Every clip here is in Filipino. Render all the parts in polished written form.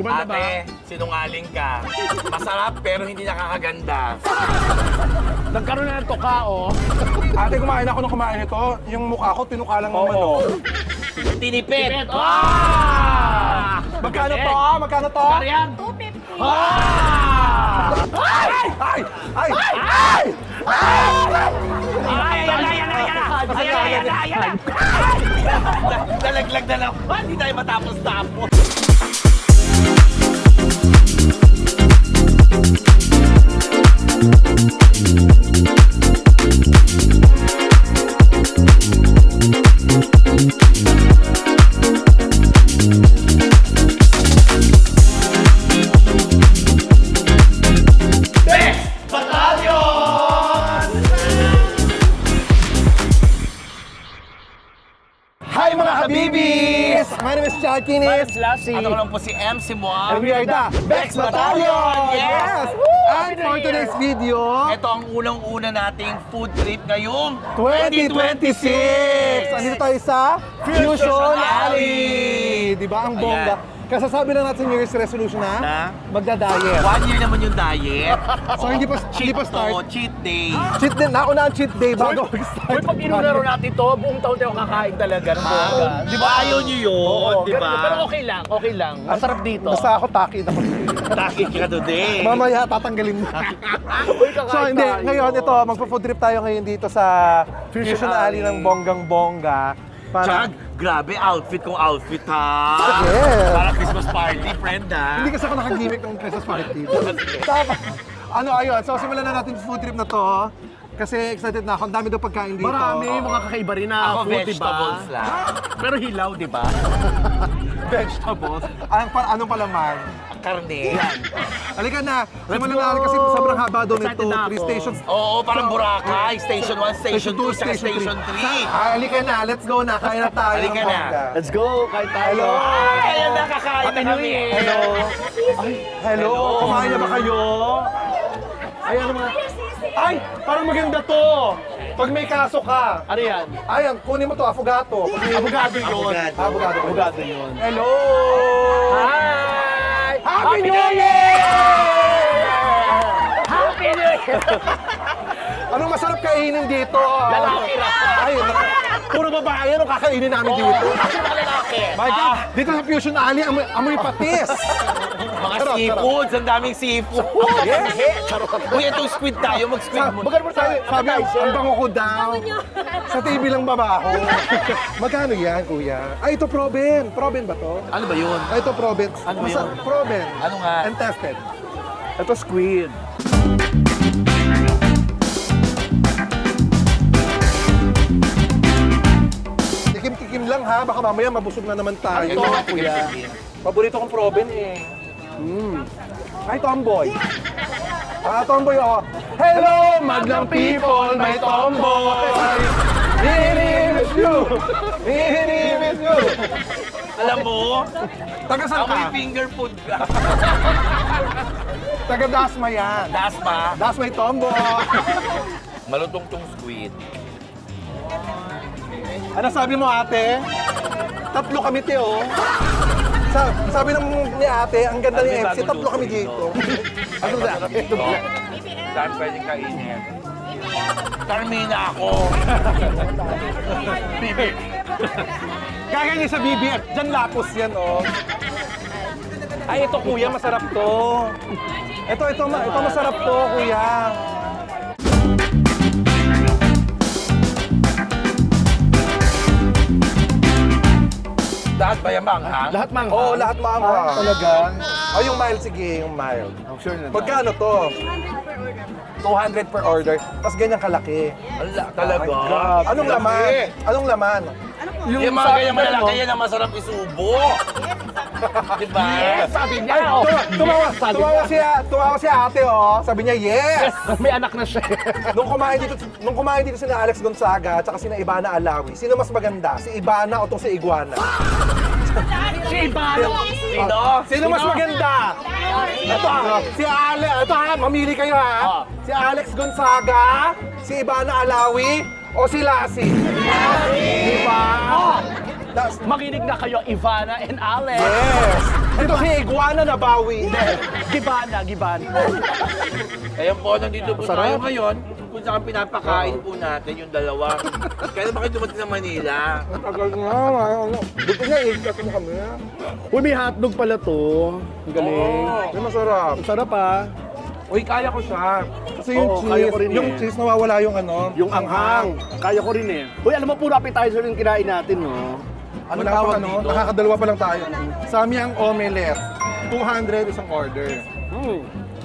Gumanda ba? Ate, sinungaling ka. Masarap pero hindi nakakaganda. Nagkaroon na ng tukao. Ate, kumain ako nung kumain ito. Yung mukha ko, tinuka lang ng manok. Tinipid. Magkano to? Magkano to? Kariyan. 250. Ay! Ay! Ay! Nalaglag na lang. Hindi tayo matapos-tapos. Hi mga habibis! My name is Chad Kinis. Lassie. Ano ko lang po si MC mo. And we are the Bex Battalion! Yes! And for today's video, Ito ang unang-una nating food trip ngayong 2026! Andito tayo sa Fusion Alley! Di ba? Ang bongga. Kasasabi lang natin New Year's resolution Na? magda-diet. 1 year naman yung diet. So hindi pa start. Cheat day. Cheat din. Nauna ang cheat day bago mag-start. Uy, pag inunaro natin to, buong taon tayo kakain talaga ng bongga. Di ba ayaw nyo yun? Di ba? Pero okay lang, okay lang. Masarap dito. Basta ako taki na. Takit ka today. Mamaya tatanggalin mo. Uy, kakain So hindi, tayo. ngayon ito, magpo-food trip tayo ngayon dito sa Fusion Alley ng bonggang-bongga. Chag, grabe outfit kong outfit ha. Yes. Para Christmas party, friend ha. Hindi kasi ako nakagimik ng Christmas party. Tapos, ano ayun, so simulan na natin yung food trip na to. Kasi excited na ako, ang dami daw pagkain dito. Marami, mga kakaiba rin na Ako food, vegetables diba? lang. Pero hilaw, di ba? Vegetables. Anong palaman? Karne. Halika na, simulan na natin kasi sobrang haba daw nito. Excited na 3 ako. stations. Oo, parang Boracay. Station 1, Station 2, saka Station 3. Halika na, let's go na, kaya na tayo Halika ng na. bongga. Let's go, kain tayo. Hello. Kaya na kakain na kami. Hello. Ay, hello. Kumain na ba kayo? Ay, ano mga... Ay, parang maganda to. Pag may kaso ka. Ano yan? Ay, kunin mo to, affogato. Abogado yun. Abogado. Abogado yun. Hello. Hi! Happy New Year! Happy New Year! Anong masarap kainin dito? Lalaki na. Ay, puro babae ang kakainin namin dito. Kasi mga lalaki. My God, dito sa Fusion Alley, amoy patis. Mga Sarap, seafoods, ang daming seafood. Yes. Uy, itong squid tayo, mag-squid mo. Bagal mo tayo. Sabi, ang bango ko daw. Sa TV lang babaho. Magkano yan, kuya? Ay, ito Proben. Proben ba to? Ano ba yun? Ay, ito Proben. Ano ba yun? Proben. Ano nga? And tested. Ito squid. Tikim-tikim lang ha, baka mamaya mabusog na naman tayo. Ito nga, kuya. Paborito kong Proben eh. Ay, Tomboy. Tomboy oh. Hello, madlang people, may Tomboy. Miss you. Miss you. Alam mo, Taga saan amoy ka? finger food ka. Taga Dasma yan. Das pa. Dasma yung Tomboy. Malutong tong squid. Ano sabi mo ate? Tatlo kami Teo. Sabi ni ate, ang ganda ni MC, tatlo kami dito. Ano ba? Ito ba? Saan pwedeng kainin? Carmina ako. Gaganyan sa BBF, dyan lapos yan oh. Ay, ito kuya, masarap to. Ito masarap to kuya. Lahat ba yung manghang? Lahat mang. Oo, lahat maanghang. Talaga? Oh, yung mild, sige, yung mild. I'm sure na. Magkano to? 200 per order. Tapos ganyan kalaki. Ala, talaga? Anong laman? Anong laman? Yung mga ganyan malalaki yan ang masarap isubo. Diba? Yes, sabi niya. Ay, tumawa Sabi tumawa si ate, oh. Sabi niya, yes! May anak na siya. Nung kumain dito sina Alex Gonzaga at saka sina Ivana Alawi, sino mas maganda? Si Ivana o to si Iguana? Si Ibano. Sino? Sino mas maganda? Ito, si Ale, ito ha, mamili kayo ha. Si Alex Gonzaga, si Ivana Alawi, o si Lassie? Lassie! Diba? Makinig na kayo, Ivana and Alex. Yes! Ito si Iguana na bawi. Gibana. Ayan po, nandito po Sarap. tayo ngayon kung saan pinapakain po natin yung dalawa. Kaya ba kayo dumating ng Manila? Tagal nga. Buto nga, ikat mo kami. Uy, may hotdog pala to. Ang galing. Ay, masarap. Ang sarap ah. Uy, kaya ko siya. Kasi yung Oo, cheese, kaya ko rin yung eh. cheese nawawala yung ano. Yung anghang. Kaya ko rin eh. Uy, alam mo, puro appetizer yung kinain natin, no? Ano Wala tawag pang ano, dito? nakakadalawa pa lang tayo. Samyang omelette. 200 isang order.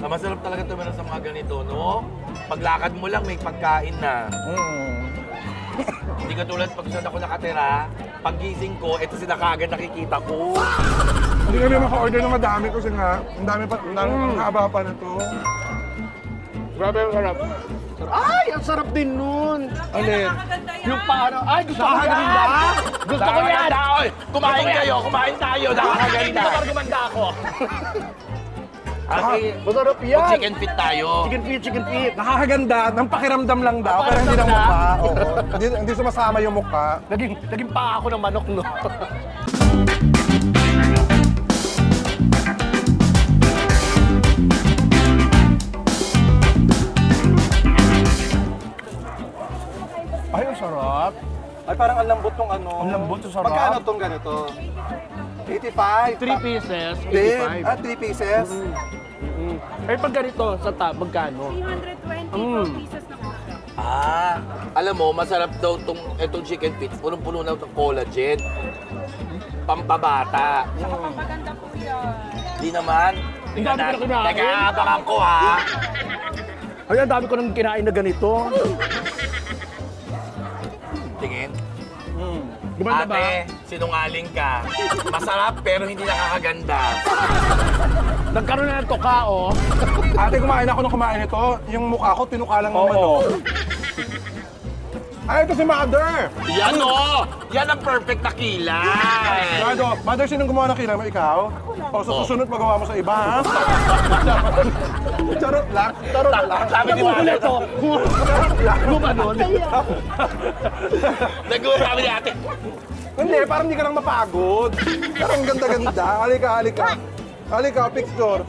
Ah, masarap talaga ito meron sa mga ganito, no? Paglakad mo lang, may pagkain na. Hindi ka tulad pag saan ako nakatira, paggising ko, ito sila kaagad nakikita ko. Hindi kami maka-order ng madami kasi nga, ang dami ang haba pa na to. Grabe, ang sarap. Ay, ang sarap din nun. Alin? Yung parang, ay, gusto ko yan. Gusto ko yan. Oy, kumain kayo, kumain tayo, nakakaganda. Kapag gumanda ako. Ate, Masarap yan. chicken feet tayo. Chicken feet. Nakakaganda, ng pakiramdam lang daw, pero hindi ng mukha. Oo. Hindi sumasama yung mukha. Naging pa ako ng manok, no? Ay, ang sarap. Ay, parang ang lambot tong ano. Ang lambot, ang sarap. Magkano tong ganito? 85? 3 pieces, Hindi. 85. 3 pieces? Eh, pag ganito, sa tab, magkano? 320 pieces na order. Ah, alam mo, masarap daw itong chicken feet. Punong-puno na itong collagen. Pampabata. Pampaganda po yan. Di naman. Ang dami ko na kinain. Teka, abangan ko ha. Ay, ang dami ko nang kinain na ganito. Tingin. Gumanda ba? Ate, sinungaling ka. Masarap pero hindi nakakaganda. Nagkaroon na ng tuka, oh. Ate, kumain ako nung kumain ito. Yung mukha ko, tinuka lang ng Oo. manok. Ay, ito si Mother! Yan o! Yan ang perfect na kilay. Mother, sinong gumawa ng kilay mo? Ikaw? O, sa susunod magawa mo sa iba, ha? Charot lang. Charot lang. Sabi ni Nagugulat Mother. to. Gumanon. Nagulat sabi ni ate. Hindi, parang hindi ka lang mapagod. Pero ang ganda-ganda. Halika, picture.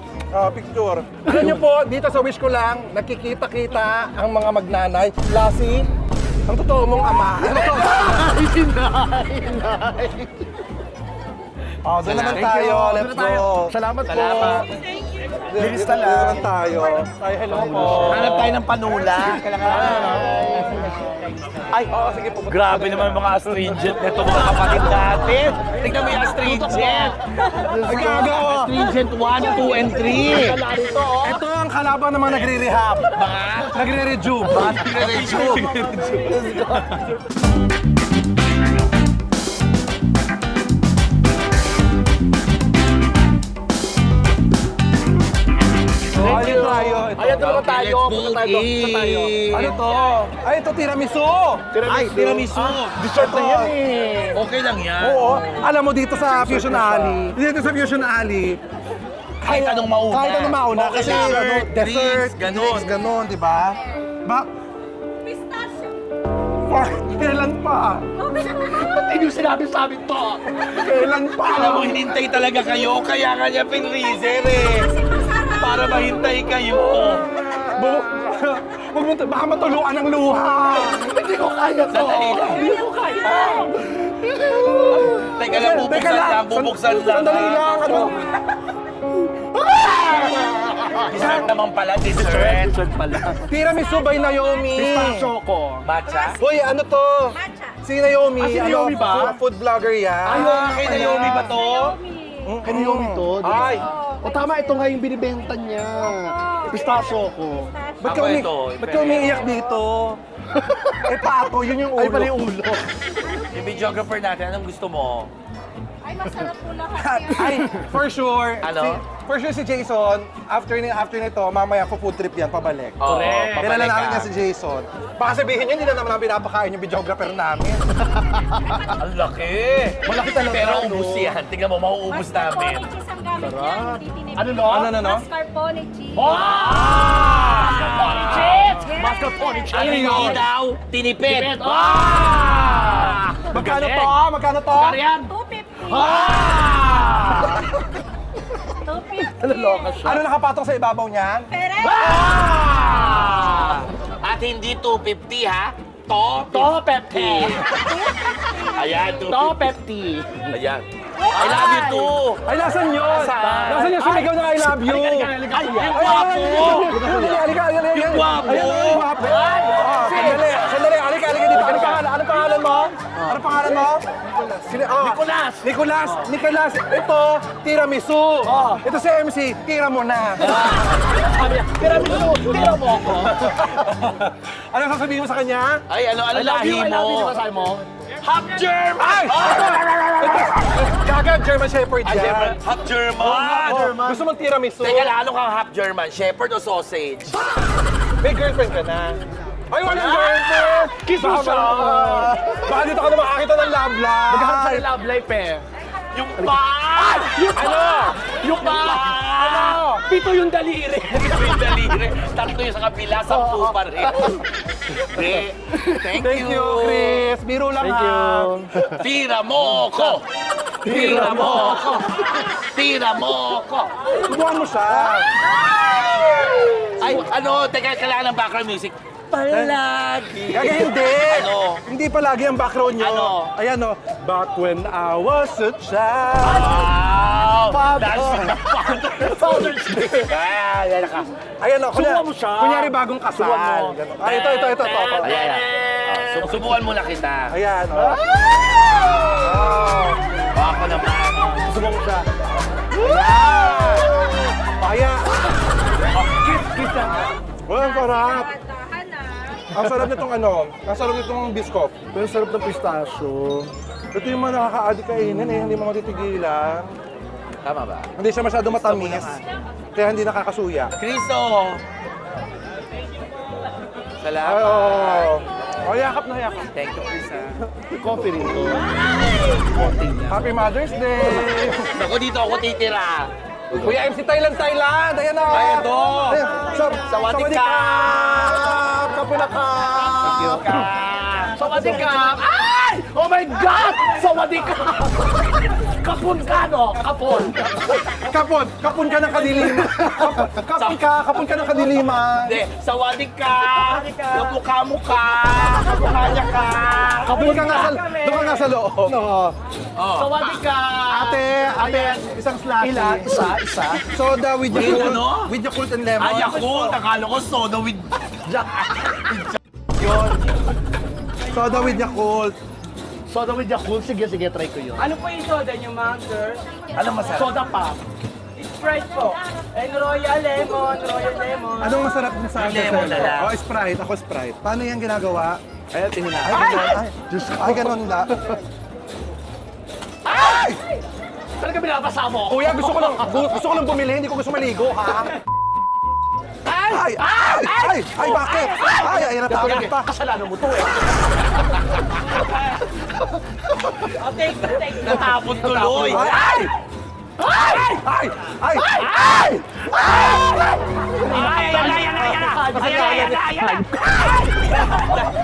Picture. Alam niyo po, dito sa Wish Ko Lang, nakikita-kita ang mga magnanay. Lassie, ang totoo mong ama. Doon naman tayo. Let's go. Salamat po. Salamat. Linis na naman tayo. Hello po. Hanap tayo ng panula. Ay, sige po. Grabe naman mga astringent nito mga kapatid natin. Tignan mo yung astringent. Astringent 1, 2, and 3. Ito ang kalaban ng mga nagre-rehab. Nagre-rejuve. Nagre-rejuve. Alin tayo? Ayan, doon naman tayo. let's Punta go tayo. Punta tayo. eat. Ano to? Ay, ito tiramisu. Ay, tiramisu. Dessert na yan, eh. Okay lang yan. Oo. Alam mo dito sa Fusion Alley. Dito sa Fusion Alley. Kahit anong mauna. Kahit anong mauna. Okay Kasi lang. dessert, ganun. drinks, ganun, di ba? Pistachio. Kailan pa? Hindi nyo sinabi sa amin to. Kailan pa? Alam mo, hinintay talaga kayo. Kaya nga niya pinreaser eh. Para mahintay kayo. Huwag mo, baka matuluan ng luha. Hindi ko kaya to. Sandali lang. Hindi ko kaya. Teka lang, bubuksan lang, bubuksan lang. Sandali lang. Ano? Dessert naman pala, dessert. Dessert pala. Tiramisu by Naomi. Pistachio ko. Matcha? Hoy, ano to? Matcha. Si Naomi. Ah, si Naomi ba? Food vlogger yan. Kay Naomi ba to? Kay Naomi to. Ay, O tama, ito nga yung binibenta niya. Pistachio ko. Ba't ka, Ako ito, ba't ka umiiyak dito? Eh, pato, yun yung ulo. Ay, pala yung ulo. yung videographer natin, anong gusto mo? Ay, masarap po lahat yan. Ay, for sure. Ano? For sure si Jason, after nito, mamaya po food trip yan, pabalik. Correct. Kilala namin niya si Jason. Baka sabihin niya, hindi na naman namin pinapakain yung videographer namin. Ang laki. Malaki talaga, Pero no? ubus yan. Tingnan mo, mauubos namin. Mascarpone cheese ang gamit yan. Hindi tinipid. Ano no? Ano? Mascarpone cheese. Mascarpone cheese! Yes. Mascarpone cheese! Ano yun daw? Tinipid. Ah! Magkano Galing. to? Magkano to? Magkano yan? 250. Ah! 250. Ano nakapatong sa ibabaw niyan? Pere. Ah! At hindi 250 ha? To. To Pepti. Ayan, To Pepti. Ayan. I love you too. Ay, nasan yun? Saan? Nasan yung sumigaw na I love you? Ay, yung gwapo. Halika. Yung gwapo. Yung gwapo. Sandali. Halika dito. Anong pangalan mo? Anong pangalan mo? Nicolas. Ito, tiramisu. Ito si MC, tira mo na. Tira mo ako. Ano sasabihin mo sa kanya? Ay, ano lahi I love you, mo? sabi mo. Half German! Ay! Gaga, German Shepherd yan. Half German! Gusto mong tiramisu? Teka lang, ano kang half German? Shepherd o sausage? May girlfriend ka na. Ay, walang girlfriend! Kiss mo siya. Baka dito ka na makakita ng love life. Naghahanap sa love life eh. Yung paa! Yung ba? Ano? Pito yung daliri. Yung daliri. Tatlo yung sa kabila, 10 pa rin. Hindi. Thank you. Chris. Biro lang ha. Tira mo ko! Tira mo ko! Tira mo ko! Subukan mo siya. Ay, ano, teka, kailangan ng background music. Palagi. Gaga, hindi. Ano? Hindi palagi ang background nyo. Ano? Ayan o. Back when I was a child. Wow! Father. Father's Day. Ayan ka. Ayan o. Subukan mo siya. Kunyari bagong kasal. Subukan mo. Ganun. Ay, ito. Ayan. Subukan muna kita. Ayan o. Ako naman. Subukan mo siya. Ayan. Ayan. Kiss na. Well, ang sarap. Dahan na. Ang sarap nitong ano, ang sarap nitong biskop. Pero sarap ng pistachio. Ito yung mga nakaka-addict kainin eh, hindi mo matitigilan. Tama ba? Hindi siya masyado matamis, kaya hindi nakakasuya. Criso! Ay, Salamat. oo. Oh, yakap na yakap. Thank you, Chris. Coffee rin to. Happy Mother's Day! Ako dito ako titira. Kuya MC Thailand! Ayan na! Ay, ito! Sawadee ka! Kapulakap! Sawadee ka! Ay! Oh my God! Sawadee ka! Kapon ka, no? Kapon. Kapon ka ng kadiliman. Kapon ka ng kadiliman. Hindi, sawadik ka! Kamukha-mukha! Kamukha-nya ka! Doon ka nga sa loob. Sawadee ka! Ate, isang slushy. Isa. Soda with Wait, Yakult. ano? With Yakult and lemon. Ay, ako! Nakala ko soda with... Soda with Yakult. Soda with Yakult. Sige, try ko yun. Ano po yung soda nyo, ma'am, sir? Ano masarap? Soda pop. Sprite po. And Royal Lemon. Anong masarap din sa akin? Lemon na lang. Oh, Sprite. Ako Sprite. Paano yan ginagawa? Ay, tingin na. Ay, ganun la. Talaga binabasa mo? Kuya, gusto ko lang bumili. Hindi ko gusto maligo, ha? Ay, bakit? Ay, ayan na tawag pa. Kasalanan mo to eh. Take. Natapon tuloy! Ay!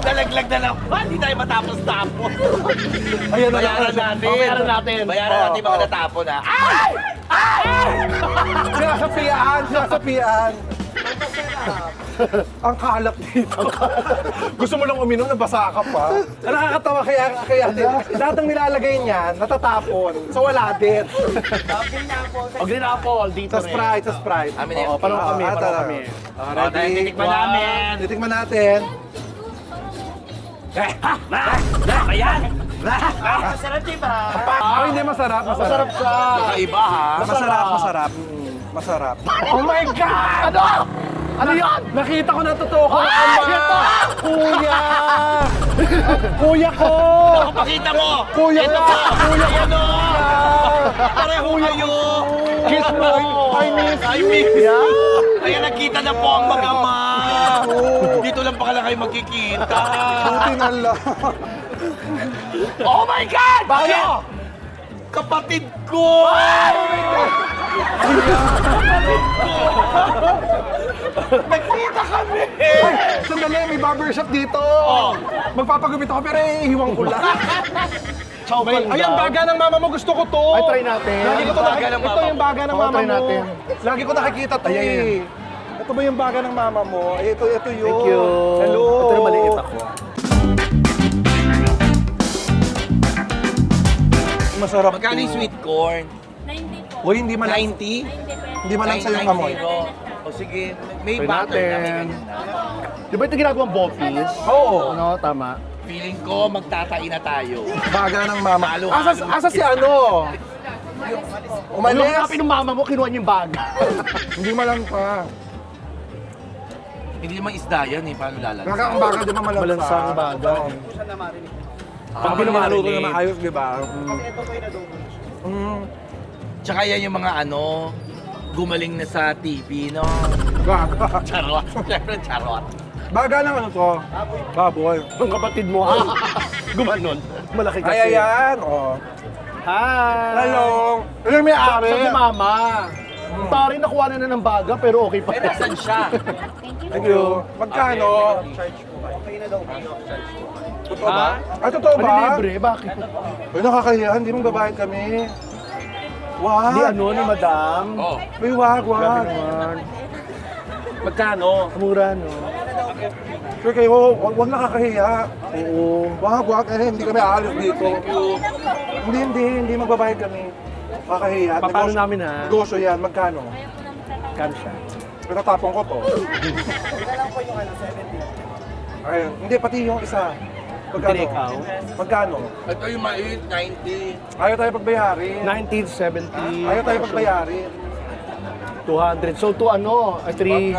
Nalaglag na lang. Hindi tayo matapos-tapos. Ayan na Bayaran natin. Bayaran natin. Bayaran natin mga natapon ha. Sinasapian. Ang kalat dito. Gusto mo lang uminom, nabasa ka pa. Ang nakakatawa kaya lahat ng nilalagay niyan, natatapon. So wala din. O, green apple dito Sa rin. Sprite. Amin na Oo, yun. parang kami. Ready? Titikman namin. Titikman natin. Ayan! Masarap, diba? Hindi masarap. Masarap siya. Kakaiba ha. Masarap. Oh my God! Ano yan? Nakita ko na totoo ko na Ay, ama. ito! Kuya! Kuya ko! Ako, pakita mo! Kuya Ito ko! pa! Kuya ko! Ayan o! Pareho kayo! Kiss mo! I miss I you! miss you! Ayan, nakita na po ang mag-ama! Dito lang pala kayo magkikita! Buti na lang. Oh my God! Bakit? Kapatid ko! Kapatid ko! Nagkita kami! sandali, may barbershop dito. Magpapagupit ako pero iiwan ko lang. Ay, ang baga ng mama mo, gusto ko to. Ay, try natin. Lagi ko to Baga ng mama ito yung baga ng Oo, mama try mo. natin. Lagi ko nakikita to eh. Ito ba yung baga ng mama mo? Ay, ito yun. Thank you. Hello. Ito na maliit ako. Masarap Magkano yung to. sweet corn? 90 po. Uy, hindi man 90? Hindi man lang sa'yo yung amoy. O sige, may Try butter na, may natin. ganyan na. Di ba ito ginagawang bopis? Oo. Ano, tama. Feeling ko magtatain na tayo. Baga ng mama. Halo-halo. Asa si ano? Ano Umalis. hanapin ng mama mo, kinuha niyo yung bag. Hindi malang pa. Hindi naman isda yan eh, paano lalansa? Kaka ang baga di ba malansa? Malansang baga. Pag pinaluto na maayos, di ba? Tsaka yan yung mga ano, gumaling na sa TV, no? Baga. Charot. Siyempre, charot. Baga ng ano to? Baboy. Ang kapatid mo, gumanon. Malaki kasi. Ay, ayan. Oh. Hi! Hello. Ano yung may-ari? Sa si mama. Tari nakuha na ng baga pero okay pa. Eh, nasan siya? Thank you. Magkano? Totoo ba? Ah, totoo ba? Libre, bakit? Uy, nakakahiya. Hindi mong babayad kami. Wag. Di ano ni madam. Oh. Uy, wag, Grabe wag. naman. Magkano? Mura, no? Sure kayo, wag nakakahiya. Oo. Wag. Eh, hindi kami aalis dito. Hindi magbabayad kami. Nakakahiya. Paano namin, ha? Negosyo yan. Magkano? Kan siya. Pinatapon ko to. Ayun. Hindi, pati yung isa. Magkano? Take out? Magkano? Ito yung maliit, 90. Ayaw tayo pagbayarin. 1970. Ayaw tayo pagbayarin. 200. So, to ano? 3.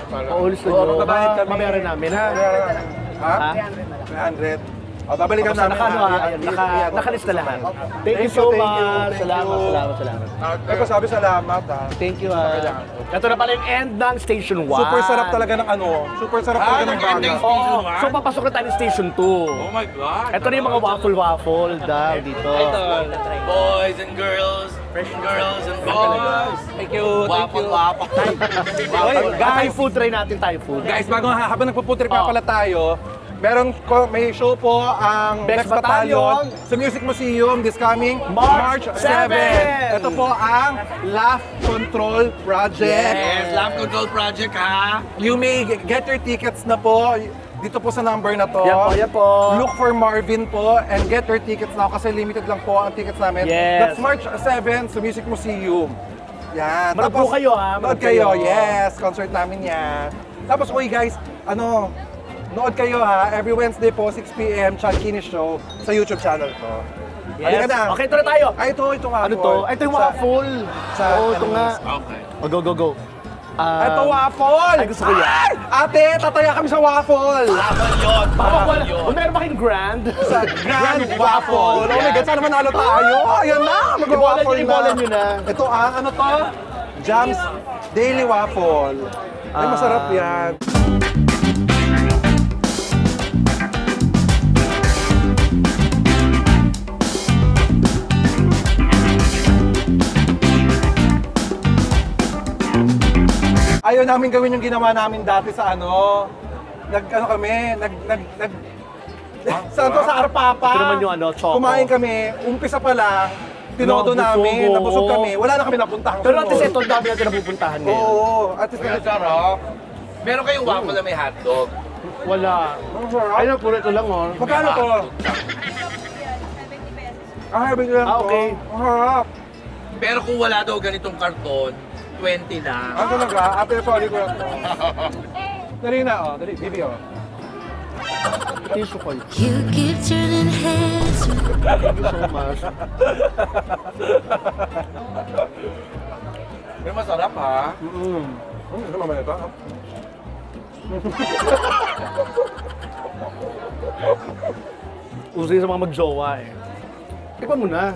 Paulis na Oo, nyo. magbabayad kami. Mabayaran namin, ha? Ha? Ha? 300. O, babalikan Basta namin. naka, ano, ha? ha? Nakalista lahat. Thank you so much. Salamat. Eko, sabi salamat ha. Thank you, ha. Ito na pala yung end ng Station 1. Super sarap talaga ng ano. Super sarap talaga ng baga. Oo. So, papasok na tayo ng Station 2. Oh my God. Ito na yung mga waffle daw dito. Ito, boys and girls, girls and boys. Thank you. Wapo. Thai food, try natin Thai food. Guys, habang nagpupuntrip nga pala tayo, may show po ang Bex Bex Battalion Battalion sa Music Museum this coming March 7. Ito po ang Laugh Control Project. Yes, Love Control Project ha. You may get your tickets na po dito po sa number na to. Yan po. Look for Marvin po and get your tickets now kasi limited lang po ang tickets namin. Yes. That's March 7 sa Music Museum. Yan. Manood po kayo, ha? Manood Manood kayo. kayo. Yes, concert namin yan. Tapos, uy guys, nood kayo ha. Every Wednesday po, 6 p.m. Chad Kinney Show sa YouTube channel ko. Halika Yes. na. Okay, ito na tayo. Ay, ito nga. Ano to? Ito yung waffle. Oo, ito nga. Okay. Oh, go. Ito waffle! Ay, gusto ko yan. Ay! Ate, tataya kami sa waffle! Laban yun. Laban yun. Kung meron ba kayong grand? Sa Grand Waffle. Oh my God, sana manalo tayo. Ayan na, mag-waffle na. Ibolan nyo na. Ito ano to? Jams Daily Waffle. Ay, masarap yan. Ayaw namin gawin yung ginawa namin dati sa saan to? Sa Arpapa. Ito naman yung choco. Kumain kami, umpisa pa lang, tinodo namin, nabusog kami, wala na kami napuntahan. Pero at least ito, dami natin napupuntahan ngayon. Oo, at least Ang sarap. Meron kayong waffle na may hotdog. Wala. ang sarap. Ayun, puro ito lang, oh. Magkano to? 70 pesos. Ah, bigyan Ah, ko. okay. Ang harap. Pero kung wala daw ganitong karton, 20 lang. Ano talaga? Ate, sorry ko. Dali na, dali, bibi, Tissue ko. You keep turning heads. Thank you so much. Pero masarap ha. Ano naman ito? Uso yun sa mga mag-jowa, eh. Tikman mo na.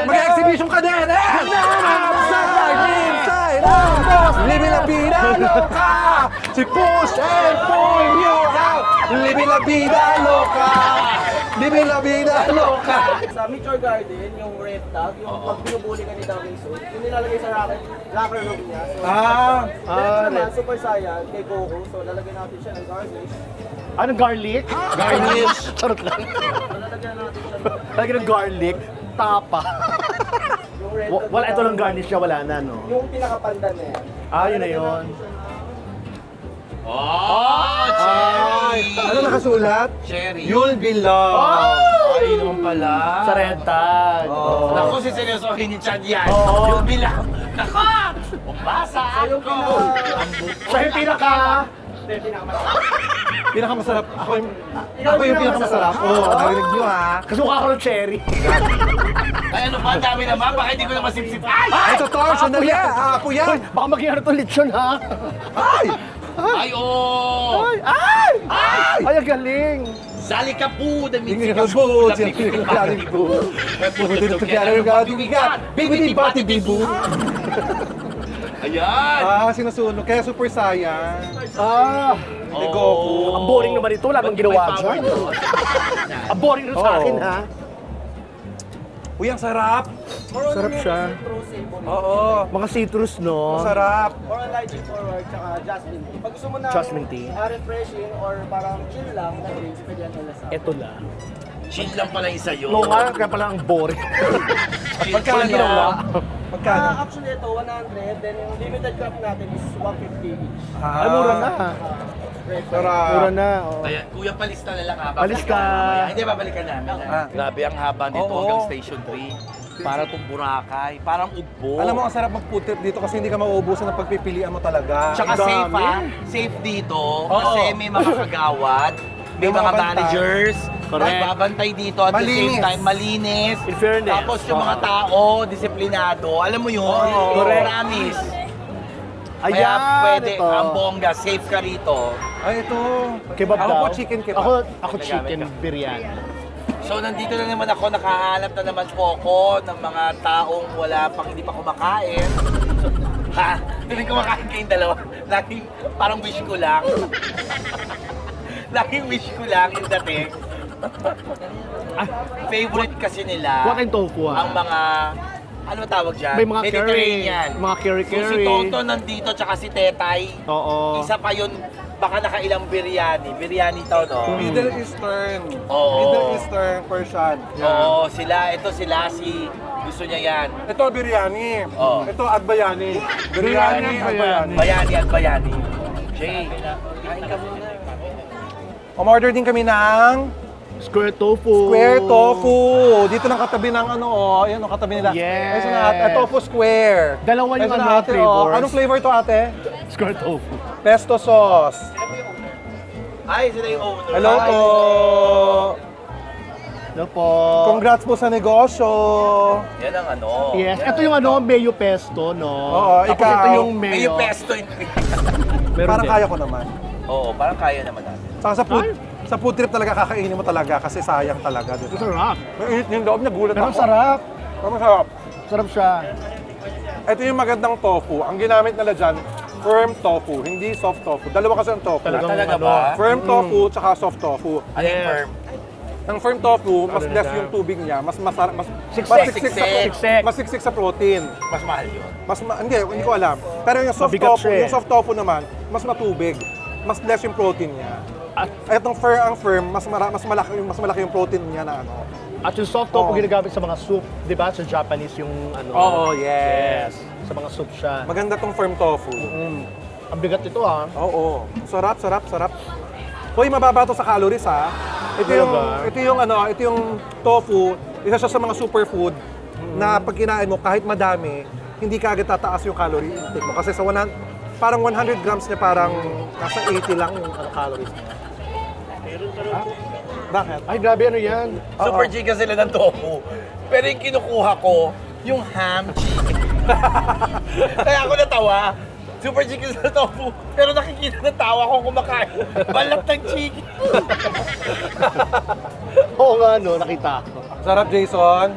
Mag-exhibition ka din! Inside out! Living la vida loca! Si push and pull you out! Living la vida loca! Living la vida loca! Sa Meet Your Garden, yung red tag, yung pag binubuli ka ni David Soul, yung nilalagay sa locker room niya. So, ito naman, Super Saiyan, kay Goku. So, lalagyan natin siya ng garnish. Anong garlic? Garnish. Charot lang. So, lalagyan natin siya Lagi ng garlic, tapa. yung red tag. Wala, ito lang garnish niya, wala na, no? Yung pinakapandan na yan. Yun na yun. Oh, cherry! Ano nakasulat? Cherry. You'll be loved. Ay, naman pala. Sa red tag. Naku, si seryosohin ni Chad yan. Oo. Yung bilang. Naku! Umbasa Yung ako! Siya yung pinaka... Pinakamasarap. Ako yung pinakamasarap. Narinig nyo ha. Kasi mukha ko ng cherry. Ay, ano ba? Ang dami naman. Baka hindi ko na masipsip. Ay! Ito to, sandali. Apo yan. Baka maging ano to, lechon, ha? Ay, oh! Ay! Ay, ang galing! Zalika po! Tingin ka po, siyempre yung galing po. Pumuntin ito kaya yung galing bigat. Bibiti bati bibu. Ayan! Sinusunog. Kaya Super Saiyan. Ni Oh. Goku. Ang boring naman ito, wala bang ginawa dyan. Ang boring rin sa akin, ha? Uy, ang sarap. Sarap siya. Oo. Mga citrus, no? Masarap. Or Lychee Forward, tsaka Jasmine tea. Pag gusto mo na Jasmine tea. refreshing or parang chill lang na drinks, pwede yan nila sa Ito lang. Chill lang pala yung sa'yo. No nga, kaya pala ang boring. Chill ginawa. Magkano? Actually, ito, 100. Then yung limited cup natin is 150 each. Ay, mura na. Sarap. Mura na, oh. Kaya, kuya, palista na lang ha. Palis ka. Mamaya. Hindi, babalikan namin. Grabe ang haba nito Oo. hanggang Station 3. Para itong Boracay. Parang ugbo. Alam mo, ang sarap mag-food trip dito kasi hindi ka mauubusan ng pagpipilian mo talaga. Tsaka Ang safe dami. ha. Safe dito. Kasi may mga kagawad. May mga bantay. managers. Correct. Nagbabantay dito at the same Malinis. time, malinis. In fairness. Tapos yung mga tao, disiplinado. Alam mo yun? Correct. Promise. Ayan, Kaya pwede, ito. ang bongga, safe ka rito. Ay, ito. Kebab Ako daw. po, chicken kebab. Ako chicken biryani. So nandito na naman ako, nakahanap na naman po ako ng mga taong wala pang hindi pa kumakain. So, hindi kumakain kayong dalawa. Laging parang wish ko lang. Laging wish ko lang yung dating. favorite kasi nila What and tofu ang mga, ano tawag dyan? May mga Mediterranean. curry, mga curry-curry. So si Tonton nandito, tsaka si Tetay. Oo. Isa pa yun, baka nakailang biryani. Biryani to, no? Middle Eastern. Oo. Middle Eastern Persian. Oo, sila, ito sila si, gusto niya yan. Ito, biryani. Oo. Ito, adbayani. Biryani, adbayani. Bayani at bayani. Jay, kain ka muna. Umorder din kami ng Square tofu. square tofu. Dito ng katabi ng ano, oh. Ayan, ang katabi nila. Yes. Ayun na, tofu square. Dalawa yung Ayun na, ano, ate, flavors. oh. Anong flavor to, ate? Square tofu. Pesto sauce. Ay, sila yung owner. Hello po. Hello po. Congrats po sa negosyo. Yan ang ano. Yes, ito yung ano, mayo pesto, no? Oo, Tapos ikaw. ito yung May mayo. pesto. Meron Parang din. kaya ko naman. Oo, parang kaya naman natin. Saka sa food trip talaga kakainin mo talaga kasi sayang talaga. Ito Diba? sarap. Mainit yung loob niya, gulat Pero ako. sarap. Pero masarap. Sarap siya. Ito yung magandang tofu. Ang ginamit nila dyan, firm tofu, hindi soft tofu. Dalawa kasi ang tofu. Talagang Talaga ano, ba? Firm tofu tsaka soft tofu. Ano yung firm? Ang firm tofu, mas Ano less nila? yung tubig niya, mas masarap, mas Siksik. Siksik. mas siksik sa protein. Mas mahal yun. Hindi ko alam. Pero yung soft Mabigat tofu, siya eh. yung soft tofu naman, mas matubig. Mas less yung protein niya. At, At ang firm, mas malaki yung protein niya na ano. at yung soft tofu Oo. ginagamit sa mga soup. Di ba? Sa Japanese yung ano. Oo, yes. Sa mga soup siya. Maganda tong firm tofu. Ang bigat ito ha. Oo. Sarap. Hoy, mababa to sa calories ha. Ito yung tofu, isa siya sa mga superfood na pag kinain mo kahit madami, hindi ka agad tataas yung calorie intake mo kasi sa parang 100 grams niya parang nasa 80 lang yung calories niya. Bakit? Ay, grabe ano yan. Super chicken sila ng tofu. Pero yung kinukuha ko, yung ham chicken. Kaya ako natawa. Super chicken sa tofu. Pero nakikita ng tawa ko kumakain. Balat ng chicken. Oo nga no, nakita ko. Sarap, Jason.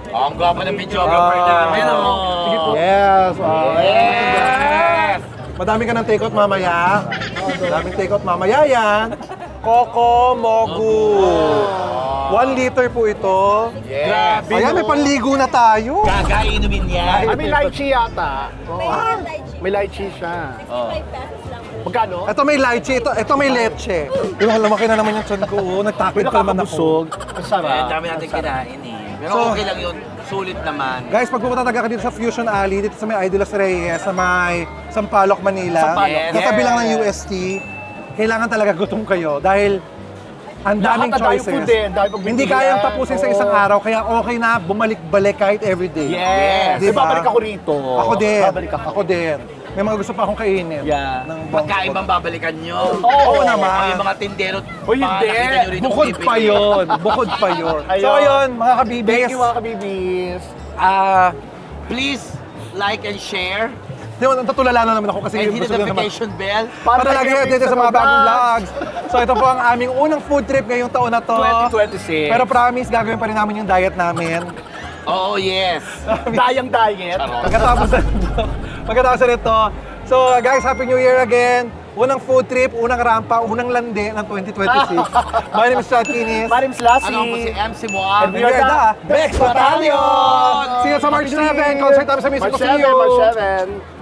Oh, ang gwapo ng videographer namin, oh. Sige po. Yes. Yes! Madami ka ng take-out mamaya. Madaming take-out mamaya yan. Coco Mogu. 1 liter po ito. Yes! Ayan, may panligo na tayo. Gagainumin niya. Ay, may lychee yata. May lychee. May lychee siya. 65 pesos lang po. Magkano? Ito may lychee, ito may leche. Yung lumaki na naman yung tiyan ko. Nagtakit May pa naman ako. nakakabusog. Ang sarap. Ang dami natin kinain eh. Pero So- okay lang yun. Sulit naman. Guys, pag pumunta talaga ka dito sa Fusion Alley, dito sa may Idolas Reyes, sa may Sampaloc, Manila, Sampaloc. katabi lang ng Yes. UST, kailangan talaga gutom kayo dahil ang daming Lahat na tayong choices. food eh, ang dami pang Hindi bibigyan. kayang tapusin sa isang araw, kaya okay na bumalik-balik kahit everyday. Yes. Di ba? Babalik ako rito. Ako din. Babalik ako. Ako din. May mga gusto pa akong kainin. Yeah. Ng Pagkain bang babalikan nyo? Oo naman. O yung mga tindero, Uy, baka hindi. nakita nyo rin yung Bukod bibig. pa yun. Bukod pa yun. So Ayun. ayun, mga kabibis. Thank you mga kabibis. Please like and share Yun, natutulala na naman ako kasi and hit gusto the ko naman. notification bell. Para lagi updated sa mga bagong vlogs. So ito po ang aming unang food trip ngayong taon na to. 2026. Pero promise, gagawin pa rin namin yung diet namin. Oo, yes. Dayang diet. Pagkatapos na nito. So guys, Happy New Year again. Unang food trip, unang rampa, unang lande ng 2026. My name is Chad Kinis. Marim Slasi. Ano po si MC Moab? And we are the Bex Battalion! See you sa March 7, concert namin sa Music March of 7, Rio. March 7.